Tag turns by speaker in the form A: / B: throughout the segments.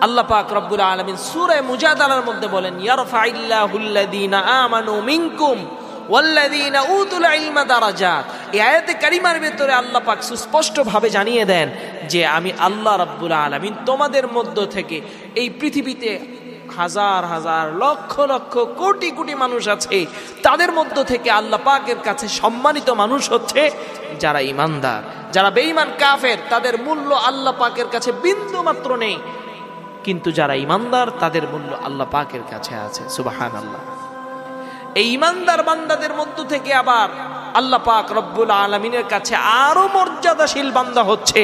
A: আল্লাহ পাক রব্বুল আলামিন সূরা মুজাদালার মধ্যে বলেন, ইয়ারফাইল্লাহুল্লাযীনা আমানু মিনকুম ওয়াল্লাযীনা উতুল ইলমা দারাজাত। এই আয়াতে কারিমার ভিতরে আল্লাহ পাক সুস্পষ্ট ভাবে জানিয়ে দেন যে আমি আল্লাহ রাব্বুল আলামিন তোমাদের মধ্য থেকে, এই পৃথিবীতে হাজার হাজার লক্ষ লক্ষ কোটি কোটি মানুষ আছে, তাদের মধ্য থেকে আল্লাহ পাকের কাছে সম্মানিত মানুষ হচ্ছে যারা ঈমানদার। যারা বেঈমান কাফের তাদের মূল্য আল্লাহ পাকের কাছে বিন্দু মাত্র নেই, কিন্তু যারা ঈমানদার তাদের মূল্য আল্লাহ পাকের কাছে আছে। সুবহানাল্লাহ। এই ঈমানদার বান্দাদের মধ্য থেকে আবার আল্লাহ পাক রব্বুল আলামিনের কাছে আরো মর্যাদাশীল বান্দা হচ্ছে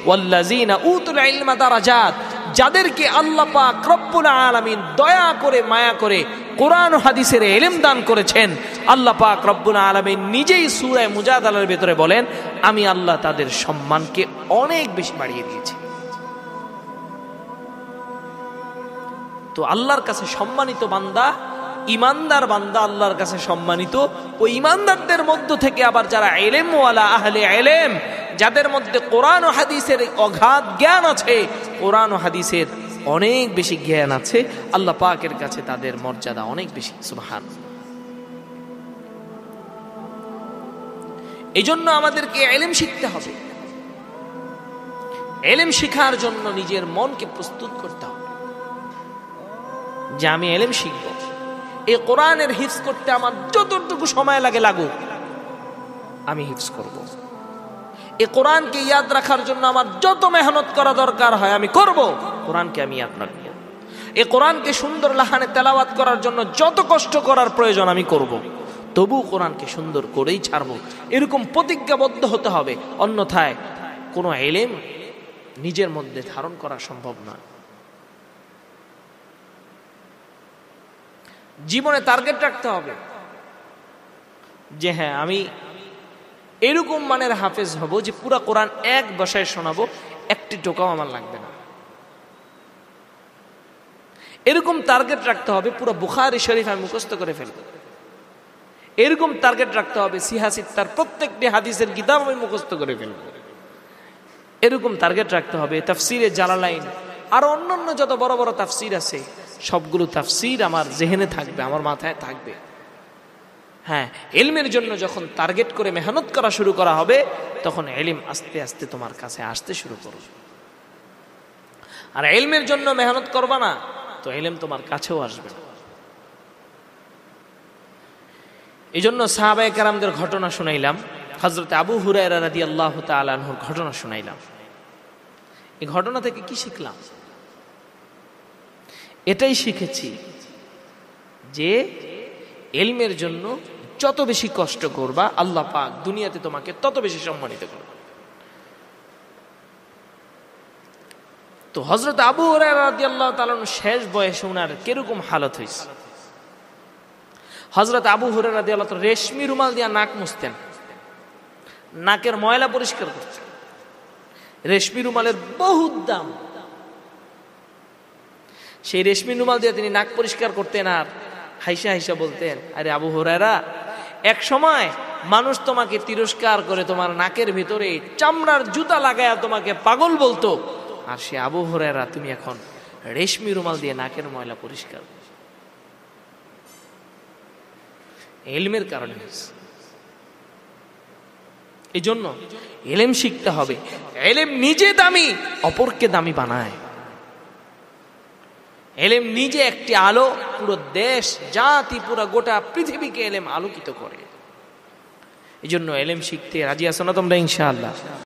A: ওয়াল্লাযীনা উতুল ইলমা দারাজাত, যাদেরকে আল্লাহ পাক রব্বুল আলামিন দয়া করে মায়া করে কোরআন ও হাদিসের ইলম দান করেছেন। আল্লাহ পাক রব্বুল আলামিন নিজেই সূরা মুজাদালার ভিতরে বলেন, আমি আল্লাহ তাদের সম্মানকে অনেক বেশি বাড়িয়ে দিয়েছি। তো আল্লাহর কাছে সম্মানিত বান্দা, ঈমানদার বান্দা আল্লাহর কাছে সম্মানিত। ওই ঈমানদারদের মধ্য থেকে আবার যারা ইলমওয়ালা আহলে ইলম, যাদের মধ্যে কোরআন ও হাদিসের অগাধ জ্ঞান আছে, কোরআন ও হাদিসের অনেক বেশি জ্ঞান আছে, আল্লাহ পাকের কাছে তাদের মর্যাদা অনেক বেশি। সুবহানাল্লাহ। এই জন্য আমাদেরকে ইলম শিখতে হবে। ইলম শেখার জন্য নিজের মনকে প্রস্তুত করতে হবে যে আমি ইলম শিখব। এই কোরআনের হিফজ করতে আমার যতটুকু সময় লাগে লাগুক, আমি হিফজ করব। এই কোরআনকে ইয়াদ রাখার জন্য আমার যত মেহনত করা দরকার হয় আমি করব। কোরআনকে আমি ইয়াদ রাখব। এই কোরআনকে সুন্দর লাহানে তেলাওয়াত করার জন্য যত কষ্ট করার প্রয়োজন আমি করব। তবু কোরআনকে সুন্দর করেই ছাড়ব, এরকম প্রতিজ্ঞাবদ্ধ হতে হবে। অন্যথায় কোনো ইলম নিজের মধ্যে ধারণ করা সম্ভব নয়। জীবনে টার্গেট রাখতে হবে যে হ্যাঁ, আমি এরকম মানের হাফেজ হব যে পুরা কোরআন এক বসায় শোনাবো, একটি টোকাও আমার লাগবে না। এরকম টার্গেট রাখতে হবে পুরো বুখারী শরীফ আমি মুখস্থ করে ফেলবো। এরকম টার্গেট রাখতে হবে সিহাসিত্তার প্রত্যেকটি হাদিসের কিতাব আমি মুখস্থ করে ফেলবো। এরকম টার্গেট রাখতে হবে তাফসিরে জালালাইন আর অন্যান্য যত বড় বড় তাফসির আছে, সবগুলো তাফসির আমার জেহেনে থাকবে, আমার মাথায় থাকবে। হ্যাঁ, ইলমের জন্য যখন টার্গেট করে মেহনত করা শুরু করা হবে, তখন ইলম আস্তে আস্তে তোমার কাছে আসতে শুরু করবে। আর ইলমের জন্য মেহনত করবা না তো ইলম তোমার কাছেও আসবে না। এই জন্য সাহাবায়ে কেরামদের ঘটনা শুনাইলাম, হযরত আবু হুরায়রা রাদিয়াল্লাহু তাআলা আনহুর ঘটনা শুনাইলাম। এই ঘটনা থেকে কি শিখলাম? এটাই শিখেছি যে ইলমের জন্য যত বেশি কষ্ট করবা, আল্লাহ পাক দুনিয়াতে তোমাকে তত বেশি সম্মানিত করবে। তো হযরত আবু হুরায়রা রাদিয়াল্লাহু তাআলা শেষ বয়সে ওনার কিরকম হালত হয়েছে। হযরত আবু হুরায়রা রাদিয়াল্লাহু তাআলা রেশমি রুমাল দিয়ে নাক মুছতেন, নাকের ময়লা পরিষ্কার করতেন। রেশমি রুমালের বহুত দাম। সেই রেশমি রুমাল দিয়ে তিনি নাক পরিষ্কার করতেন আর হাইসা হাইসা বলতেন, আরে আবু হুরায়রা, এক সময় মানুষ তোমাকে তিরস্কার করে তোমার নাকের ভিতরে চামড়ার জুতা লাগায়া তোমাকে পাগল বলতো, আর সে আবু হুরায়রা তুমি এখন রেশমি রুমাল দিয়ে নাকের ময়লা পরিষ্কার। ইলমের কারণে। এই জন্য ইলম শিখতে হবে। ইলম নিজে দামি, অপরকে দামি বানায়। ইলম নিজে একটি আলো, পুরো দেশ জাতি পুরো গোটা পৃথিবীকে ইলম আলোকিত করে। এই জন্য ইলম শিখতে রাজি আছো না তোমরা ইনশাআল্লাহ?